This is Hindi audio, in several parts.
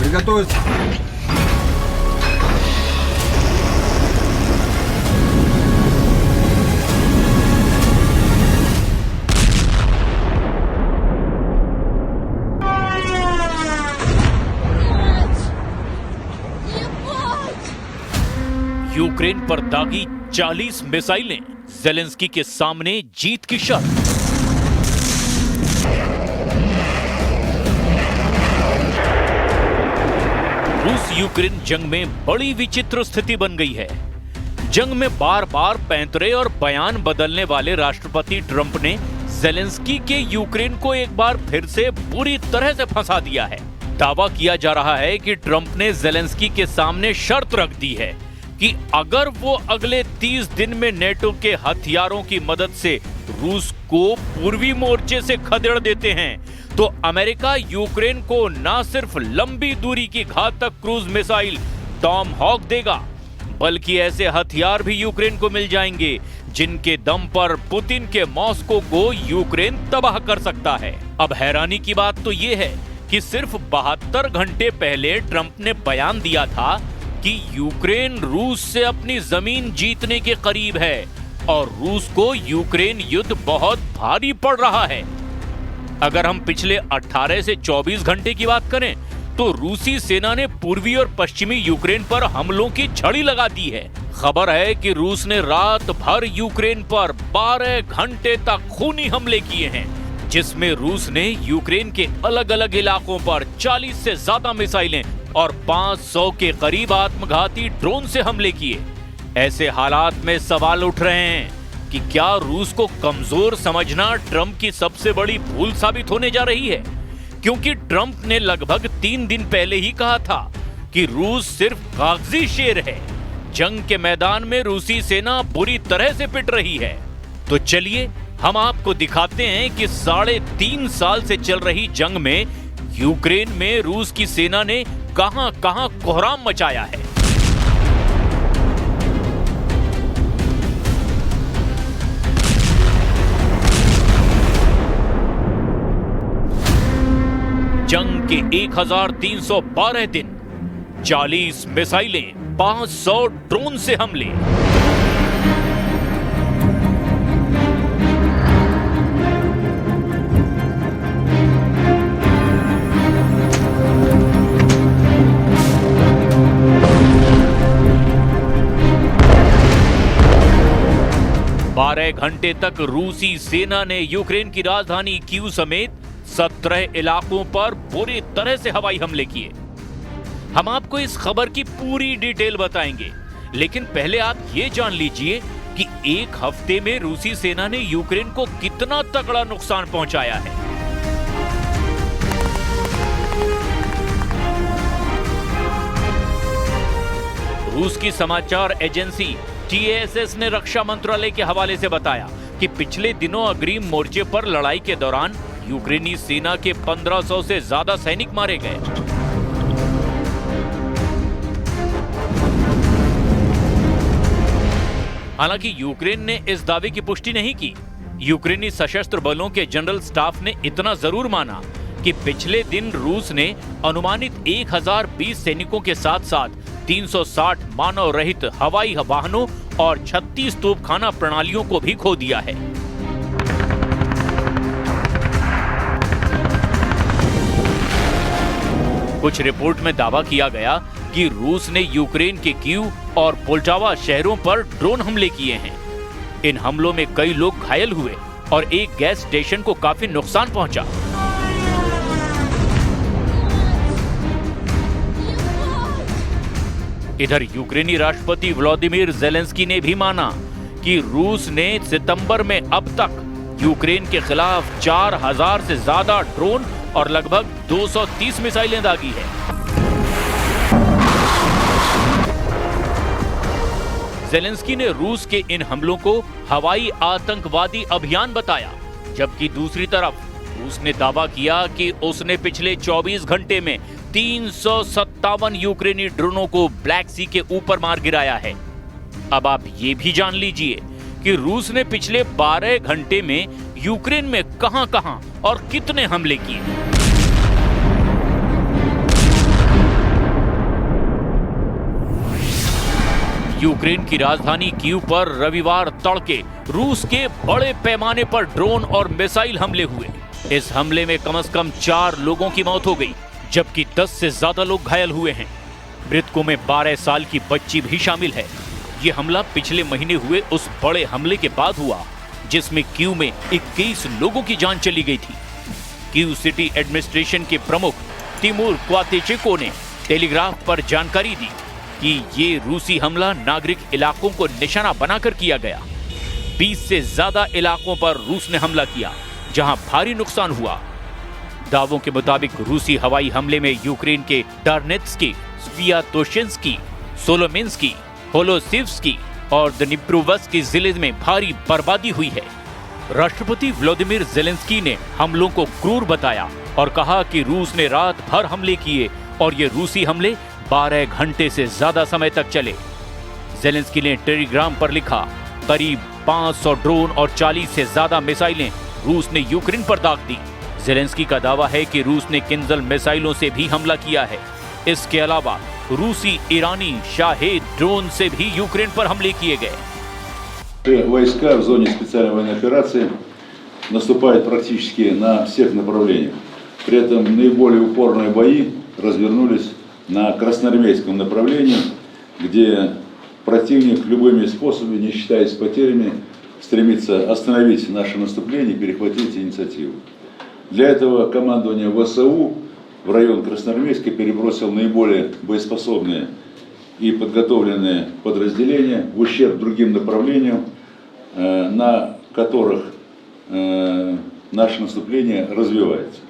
Приготовиться. यूक्रेन पर दागी 40 मिसाइलें, ज़ेलेंस्की के सामने जीत की शर्त। रूस यूक्रेन जंग में बड़ी विचित्र स्थिति बन गई है। जंग में बार बार पैंतरे और बयान बदलने वाले राष्ट्रपति ट्रंप ने ज़ेलेंस्की के यूक्रेन को एक बार फिर से बुरी तरह से फंसा दिया है। दावा किया जा रहा है कि ट्रंप ने ज़ेलेंस्की के सामने शर्त रख दी है कि अगर वो अगले 30 दिन में नेटो के हथियारों की मदद से रूस को पूर्वी मोर्चे से खदेड़ देते हैं तो अमेरिका यूक्रेन को न सिर्फ लंबी दूरी की घातक क्रूज मिसाइल टॉम हॉक देगा, बल्कि ऐसे हथियार भी यूक्रेन को मिल जाएंगे जिनके दम पर पुतिन के मॉस्को को यूक्रेन तबाह कर सकता है। अब हैरानी की बात तो ये है कि सिर्फ 72 घंटे पहले ट्रंप ने बयान दिया था कि यूक्रेन रूस से अपनी जमीन जीतने के करीब है और रूस को यूक्रेन युद्ध बहुत भारी पड़ रहा है। अगर हम पिछले 18 से 24 घंटे की बात करें तो रूसी सेना ने पूर्वी और पश्चिमी यूक्रेन पर हमलों की झड़ी लगा दी है। खबर है कि रूस ने रात भर यूक्रेन पर 12 घंटे तक खूनी हमले किए हैं, जिसमें रूस ने यूक्रेन के अलग अलग इलाकों पर 40 से ज्यादा मिसाइलें और 500 के करीब आत्मघाती ड्रोन से हमले किए। ऐसे हालात में सवाल उठ रहे हैं कि क्या रूस को कमजोर समझना ट्रंप की सबसे बड़ी भूल साबित होने जा रही है, क्योंकि ट्रंप ने लगभग 3 दिन पहले ही कहा था कि रूस सिर्फ कागजी शेर है। जंग के मैदान में रूसी सेना बुरी तरह से पिट रही है। तो चलिए हम आपको दिखाते हैं कि 3.5 साल से चल रही जंग में यूक्रेन में रूस की सेना ने कहां-कहां कोहराम मचाया है। जंग के 1312 दिन, 40 मिसाइलें, 500 ड्रोन से हमले। बारह घंटे तक रूसी सेना ने यूक्रेन की राजधानी कीव समेत 17 इलाकों पर बुरी तरह से हवाई हमले किए। हम आपको इस खबर की पूरी डिटेल बताएंगे, लेकिन पहले आप ये जान लीजिए कि एक हफ्ते में रूसी सेना ने यूक्रेन को कितना तगड़ा नुकसान पहुंचाया है। रूस की समाचार एजेंसी TASS ने रक्षा मंत्रालय के हवाले से बताया कि पिछले दिनों अग्रिम मोर्चे पर लड़ाई के दौरान यूक्रेनी सेना के 1500 से ज्यादा सैनिक मारे गए। हालांकि यूक्रेन ने इस दावे की पुष्टि नहीं की। यूक्रेनी सशस्त्र बलों के जनरल स्टाफ ने इतना जरूर माना कि पिछले दिन रूस ने अनुमानित 1020 सैनिकों के साथ साथ 360 मानव रहित हवाई वाहनों और 36 तोपखाना प्रणालियों को भी खो दिया है। कुछ रिपोर्ट में दावा किया गया कि रूस ने यूक्रेन के कीव और पोल्टावा शहरों पर ड्रोन हमले किए हैं। इन हमलों में कई लोग घायल हुए और एक गैस स्टेशन को काफी नुकसान पहुंचा। इधर यूक्रेनी राष्ट्रपति व्लादिमीर ज़ेलेंस्की ने भी माना कि रूस ने सितंबर में अब तक यूक्रेन के खिलाफ 4000 से ज्यादा ड्रोन और लगभग 230 मिसाइलें दागी है। ज़ेलेंस्की ने रूस के इन हमलों को हवाई आतंकवादी अभियान बताया, जबकि दूसरी तरफ रूस ने दावा किया कि उसने पिछले 24 घंटे में 357 यूक्रेनी ड्रोनों को ब्लैक सी के ऊपर मार गिराया है। अब आप ये भी जान लीजिए कि रूस ने पिछले 12 घंटे में यूक्रेन में कहां-कहां और कितने हमले किए। यूक्रेन की राजधानी कीव पर रविवार तड़के रूस के बड़े पैमाने पर ड्रोन और मिसाइल हमले हुए। इस हमले में कम से कम 4 लोगों की मौत हो गई, जबकि 10 से ज्यादा लोग घायल हुए हैं। मृतकों में 12 साल की बच्ची भी शामिल है। ये हमला पिछले महीने हुए उस बड़े हमले के बाद हुआ जिसमें कीव में 21 लोगों की जान चली गई थी। कीव सिटी एडमिनिस्ट्रेशन के प्रमुख तिमूर क्वातेचेको ने टेलीग्राफ पर जानकारी दी कि ये रूसी हमला नागरिक इलाकों को निशाना बनाकर किया गया। 20 से ज्यादा इलाकों पर रूस ने हमला किया जहां भारी नुकसान हुआ। दावों के मुताबिक रूसी हवाई हमले में यूक्रेन के डार्नेत्स्की, स्वियातोशिन्स्की, सोलोमिन्स्की, होलोसिव्स्की और दनिप्रोवस्की जिले में भारी बर्बादी हुई है। राष्ट्रपति व्लादिमीर ज़ेलेंस्की ने हमलों को क्रूर बताया और कहा कि रूस ने रात भर हमले किए और ये रूसी हमले 12 घंटे से ज्यादा समय तक चले। ज़ेलेंस्की ने टेलीग्राम पर लिखा, करीब 500 ड्रोन और 40 से ज्यादा मिसाइलें रूस ने यूक्रेन पर दाग दी। ज़ेलेंस्की का दावा है कि रूस ने किंजल मिसाइलों से भी हमला किया है। इसके अलावा रूसी ईरानी शाहेद ड्रोन से भी यूक्रेन पर हमले किए गए। Войска в зоне специальной военной операции наступают практически на всех направлениях. При этом наиболее упорные бои развернулись на красноармейском направлении, где противник любыми способами, не считаясь с потерями, стремится остановить наше наступление и перехватить инициативу. Для этого командование ВСУ в район Красноармейска перебросил наиболее боеспособные и подготовленные подразделения в ущерб другим направлениям, на которых наше наступление развивается.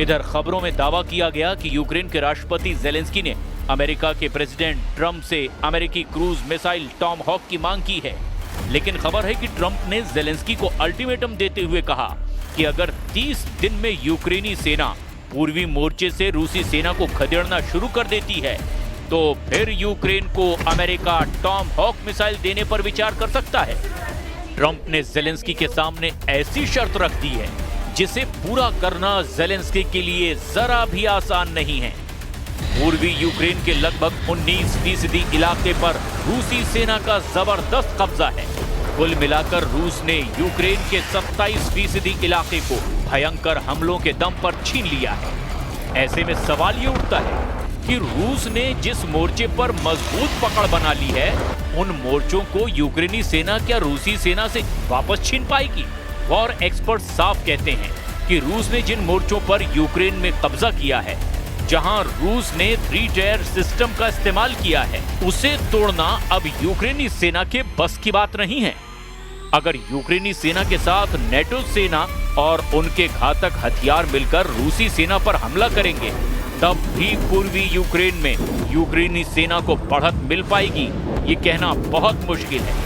इधर खबरों में दावा किया गया कि यूक्रेन के राष्ट्रपति ज़ेलेंस्की ने अमेरिका के प्रेसिडेंट ट्रंप से अमेरिकी क्रूज मिसाइल टॉम हॉक की मांग की है। लेकिन खबर है कि ट्रंप ने ज़ेलेंस्की को अल्टीमेटम देते हुए कहा कि अगर 30 दिन में यूक्रेनी सेना पूर्वी मोर्चे से रूसी सेना को खदेड़ना शुरू कर देती है तो फिर यूक्रेन को अमेरिका टॉम हॉक मिसाइल देने पर विचार कर सकता है। ट्रंप ने ज़ेलेंस्की के सामने ऐसी शर्त रख दी है जिसे पूरा करना ज़ेलेंस्की के लिए जरा भी आसान नहीं है। पूर्वी यूक्रेन के लगभग 19% इलाके पर रूसी सेना का जबरदस्त कब्जा है। कुल मिलाकर रूस ने यूक्रेन के 27% इलाके को भयंकर हमलों के दम पर छीन लिया है। ऐसे में सवाल ये उठता है कि रूस ने जिस मोर्चे पर मजबूत पकड़ बना ली है उन मोर्चों को यूक्रेनी सेना क्या रूसी सेना से वापस छीन पाएगी? वॉर एक्सपर्ट साफ कहते हैं कि रूस ने जिन मोर्चों पर यूक्रेन में कब्जा किया है, जहां रूस ने 3 टायर सिस्टम का इस्तेमाल किया है, उसे तोड़ना अब यूक्रेनी सेना के बस की बात नहीं है। अगर यूक्रेनी सेना के साथ नेटो सेना और उनके घातक हथियार मिलकर रूसी सेना पर हमला करेंगे, तब भी पूर्वी यूक्रेन में यूक्रेनी सेना को बढ़त मिल पाएगी, ये कहना बहुत मुश्किल है।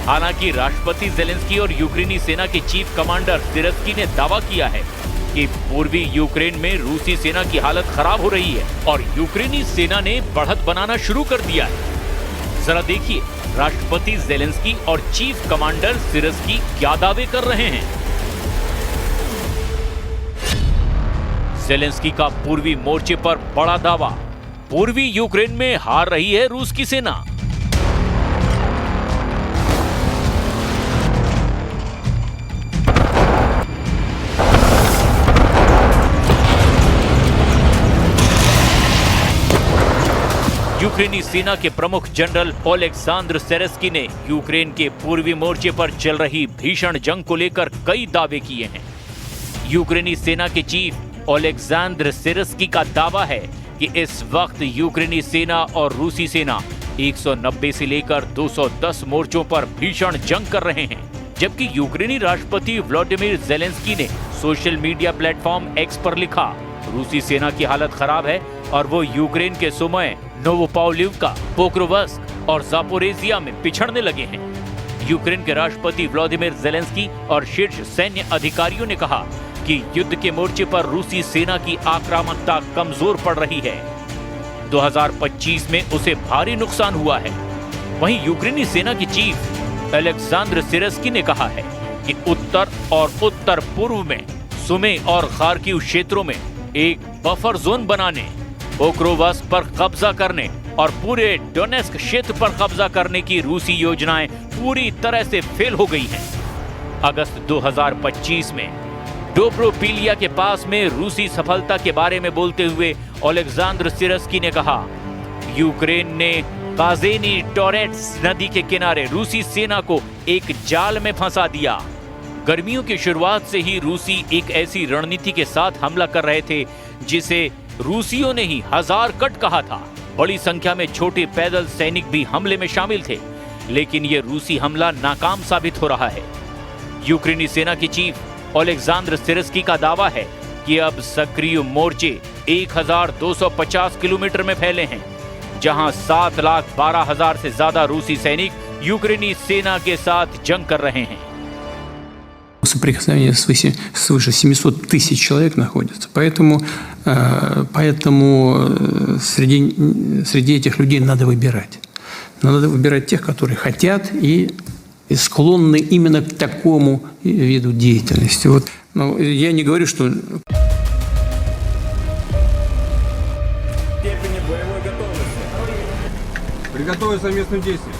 हालांकि राष्ट्रपति ज़ेलेंस्की और यूक्रेनी सेना के चीफ कमांडर सिरस्की ने दावा किया है कि पूर्वी यूक्रेन में रूसी सेना की हालत खराब हो रही है और यूक्रेनी सेना ने बढ़त बनाना शुरू कर दिया है। जरा देखिए राष्ट्रपति ज़ेलेंस्की और चीफ कमांडर सिरस्की क्या दावे कर रहे हैं। ज़ेलेंस्की का पूर्वी मोर्चे पर बड़ा दावा, पूर्वी यूक्रेन में हार रही है रूस की सेना। यूक्रेनी सेना के प्रमुख जनरल ओलेक्सांद्र सिरस्की ने यूक्रेन के पूर्वी मोर्चे पर चल रही भीषण जंग को लेकर कई दावे किए हैं। यूक्रेनी सेना के चीफ ओलेक्सांद्र सिरस्की का दावा है कि इस वक्त यूक्रेनी सेना और रूसी सेना 190 से लेकर 210 मोर्चों पर भीषण जंग कर रहे हैं, जबकि यूक्रेनी राष्ट्रपति व्लादिमीर ज़ेलेंस्की ने सोशल मीडिया प्लेटफॉर्म एक्स पर लिखा, रूसी सेना की हालत खराब है और वो यूक्रेन के सुमय, नोवोपावलिवका, पोक्रोवस्क और ज़ापोरेजिया में पिछड़ने लगे हैं। यूक्रेन के राष्ट्रपति व्लादिमीर ज़ेलेंस्की और शीर्ष सैन्य अधिकारियों ने कहा कि युद्ध के मोर्चे पर रूसी सेना की आक्रामकता कमजोर पड़ रही है। 2025 में उसे भारी नुकसान हुआ है। वहीं यूक्रेनी सेना के चीफ ओलेक्सांद्र सिरस्की ने कहा है कि उत्तर और उत्तर पूर्व में सुमे और खार्किव क्षेत्रों में एक बफर जोन बनाने, पोक्रोवास पर कब्जा करने और पूरे डोनेस्क क्षेत्र पर कब्जा करने की रूसी योजनाएं पूरी तरह से फेल हो गई हैं। अगस्त 2025 में डोब्रोपिलिया के पास में रूसी सफलता के बारे में बोलते हुए ओलेक्सांद्र सिरस्की ने कहा, यूक्रेन ने काजेनी टोरेट्स नदी के किनारे रूसी सेना को एक जाल में फंसा दिया। गर्मियों की शुरुआत से ही रूसी एक ऐसी रणनीति के साथ हमला कर रहे थे जिसे रूसियों ने ही 1000 कट कहा था। बड़ी संख्या में छोटे पैदल सैनिक भी हमले में शामिल थे, लेकिन यह रूसी हमला नाकाम साबित हो रहा है। यूक्रेनी सेना के चीफ ओलेक्सांद्र सिरस्की का दावा है कि अब सक्रिय मोर्चे 1250 किलोमीटर में फैले हैं, जहां 7,12,000 से ज्यादा रूसी सैनिक यूक्रेनी सेना के साथ जंग कर रहे हैं। Соприкосновение свыше 700 тысяч человек находится. Поэтому среди этих людей надо выбирать. Надо выбирать тех, которые хотят и склонны именно к такому виду деятельности. Вот, я не говорю, что... Степени боевой готовности. Приготовить совместным действиям.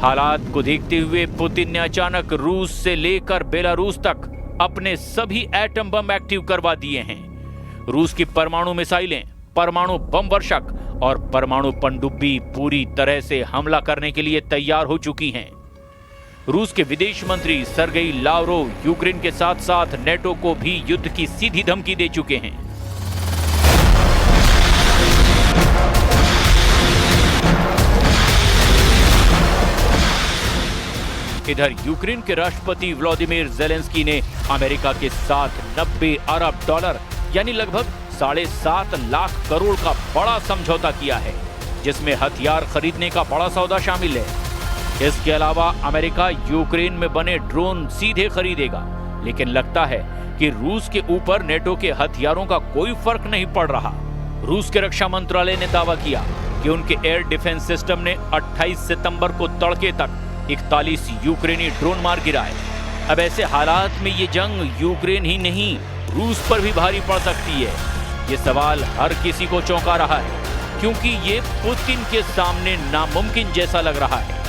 हालात को देखते हुए पुतिन ने अचानक रूस से लेकर बेलारूस तक अपने सभी एटम बम एक्टिव करवा दिए हैं। रूस की परमाणु मिसाइलें, परमाणु बम वर्षक और परमाणु पनडुब्बी पूरी तरह से हमला करने के लिए तैयार हो चुकी हैं। रूस के विदेश मंत्री सर्गेई लावरोव यूक्रेन के साथ साथ नेटो को भी युद्ध की सीधी धमकी दे चुके हैं। इधर यूक्रेन के राष्ट्रपति व्लादिमीर ज़ेलेंस्की ने अमेरिका के साथ 90 अरब डॉलर यानी लगभग 7.5 लाख करोड़ का बड़ा समझौता किया है, जिसमें हथियार खरीदने का बड़ा सौदा शामिल है। इसके अलावा अमेरिका यूक्रेन में बने ड्रोन सीधे खरीदेगा, लेकिन लगता है कि रूस के ऊपर नेटो के हथियारों का कोई फर्क नहीं पड़ रहा। रूस के रक्षा मंत्रालय ने दावा किया कि उनके एयर डिफेंस सिस्टम ने 28 सितंबर को तड़के तक 41 यूक्रेनी ड्रोन मार गिराए। अब ऐसे हालात में ये जंग यूक्रेन ही नहीं रूस पर भी भारी पड़ सकती है। ये सवाल हर किसी को चौंका रहा है, क्योंकि ये पुतिन के सामने नामुमकिन जैसा लग रहा है।